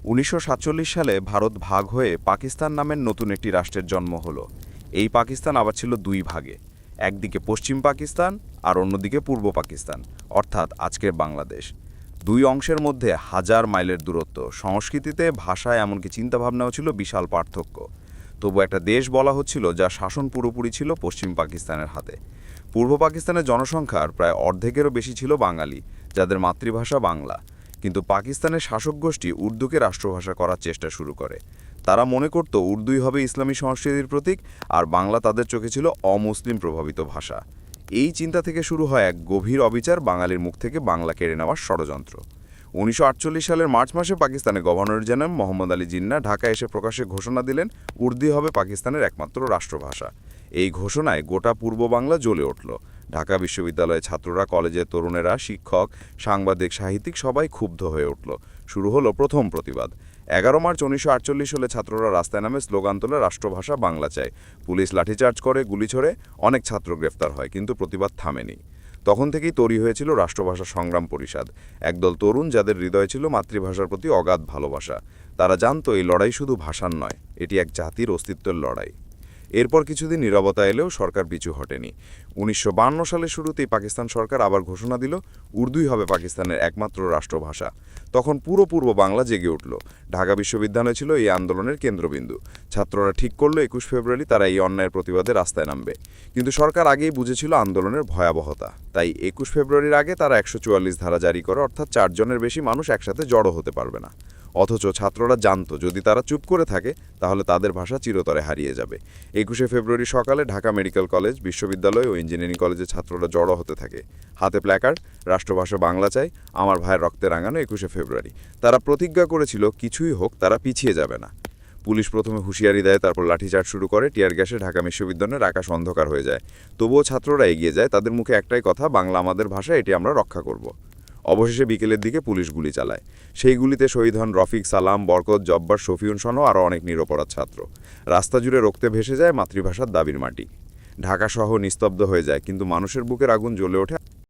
১৯৪৭ সালে ভারত ভাগ হয়ে পাকিস্তান নামের নতুন একটি রাষ্ট্রের জন্ম হলো। এই পাকিস্তান আবার ছিল দুই ভাগে, একদিকে পশ্চিম পাকিস্তান আর অন্যদিকে পূর্ব পাকিস্তান, অর্থাৎ আজকের বাংলাদেশ। দুই অংশের মধ্যে হাজার মাইলের দূরত্ব, সংস্কৃতিতে, ভাষায়, এমনকি চিন্তাভাবনাও ছিল বিশাল পার্থক্য। তবু একটা দেশ বলা হচ্ছিল যার শাসন পুরোপুরি ছিল পশ্চিম পাকিস্তানের হাতে। পূর্ব পাকিস্তানের জনসংখ্যার প্রায় অর্ধেকেরও বেশি ছিল বাঙালি, যাদের মাতৃভাষা বাংলা। কিন্তু পাকিস্তানের শাসক গোষ্ঠী উর্দুকে রাষ্ট্রভাষা করার চেষ্টা শুরু করে। তারা মনে করত উর্দুই হবে ইসলামী সংস্কৃতির প্রতীক, আর বাংলা তাদের চোখে ছিল অমুসলিম প্রভাবিত ভাষা। এই চিন্তা থেকে শুরু হয় এক গভীর অবিচার, বাঙালির মুখ থেকে বাংলা কেড়ে নেওয়ার ষড়যন্ত্র। ১৯৪৮ সালের মার্চ মাসে পাকিস্তানের গভর্নর জেনারেল মোহাম্মদ আলী জিন্নাহ ঢাকায় এসে প্রকাশ্যে ঘোষণা দিলেন উর্দু হবে পাকিস্তানের একমাত্র রাষ্ট্রভাষা। এই ঘোষণায় গোটা পূর্ব বাংলা জ্বলে উঠল। ঢাকা বিশ্ববিদ্যালয়ের ছাত্ররা, কলেজের তরুণেরা, শিক্ষক, সাংবাদিক, সাহিত্যিক সবাই ক্ষুব্ধ হয়ে উঠল। শুরু হলো প্রথম প্রতিবাদ। ১১ মার্চ ১৯৪৮ সালে ছাত্ররা রাস্তায় নামে স্লোগান তোলে, রাষ্ট্রভাষা বাংলা চাই। পুলিশ লাঠিচার্জ করে, গুলি ছোড়ে, অনেক ছাত্র গ্রেফতার হয়, কিন্তু প্রতিবাদ থামেনি। তখন থেকেই তৈরি হয়েছিল রাষ্ট্রভাষা সংগ্রাম পরিষদ, একদল তরুণ যাদের হৃদয়ে ছিল মাতৃভাষার প্রতি অগাধ ভালোবাসা। তারা জানতো এই লড়াই শুধু ভাষার নয়, এটি এক জাতির অস্তিত্বের লড়াই। এরপর কিছুদিন নীরবতা এলেও সরকার পিছু হটেনি। ১৯৫২ সালের শুরুতেই পাকিস্তান সরকার আবার ঘোষণা দিল উর্দুই হবে পাকিস্তানের একমাত্র রাষ্ট্রভাষা। তখন পুরো পূর্ব বাংলা জেগে উঠল। ঢাকা বিশ্ববিদ্যালয় ছিল এই আন্দোলনের কেন্দ্রবিন্দু। ছাত্ররা ঠিক করল ২১ ফেব্রুয়ারি তারা এই অন্যায়ের প্রতিবাদে রাস্তায় নামবে। কিন্তু সরকার আগেই বুঝেছিল আন্দোলনের ভয়াবহতা। তাই ২১ ফেব্রুয়ারির আগে তারা ১৪৪ ধারা জারি করে, অর্থাৎ ৪ জনের বেশি মানুষ একসাথে জড়ো হতে পারবে না। অথচ ছাত্ররা জানতো যদি তারা চুপ করে থাকে তাহলে তাদের ভাষা চিরতরে হারিয়ে যাবে। ২১শে ফেব্রুয়ারি সকালে ঢাকা মেডিকেল কলেজ, বিশ্ববিদ্যালয় ও ইঞ্জিনিয়ারিং কলেজের ছাত্ররা জড়ো হতে থাকে। হাতে প্ল্যাকার্ড, রাষ্ট্রভাষা বাংলা চাই, আমার ভাইয়ের রক্তে রাঙানো ২১শে ফেব্রুয়ারি। তারা প্রতিজ্ঞা করেছিল কিছুই হোক তারা পিছিয়ে যাবে না। পুলিশ প্রথমে হুঁশিয়ারি দেয়, তারপর লাঠিচার্জ শুরু করে। টিয়ার গ্যাসে ঢাকা বিশ্ববিদ্যালয়ের আকাশ অন্ধকার হয়ে যায়। তবুও ছাত্ররা এগিয়ে যায়। তাদের মুখে একটাই কথা, বাংলা আমাদের ভাষা, এটি আমরা রক্ষা করব। অবশেষে বিকেলের দিকে পুলিশ গুলি চালায়। সেই গুলিতে শহীদ হন রফিক, সালাম, বরকত, জব্বার, শফিউন সহ আরও অনেক নিরপরাধ ছাত্র। রাস্তা জুড়ে রক্তে ভেসে যায় মাতৃভাষার দাবির মাটি। ঢাকা শহর নিস্তব্ধ হয়ে যায়, কিন্তু মানুষের বুকের আগুন জ্বলে ওঠে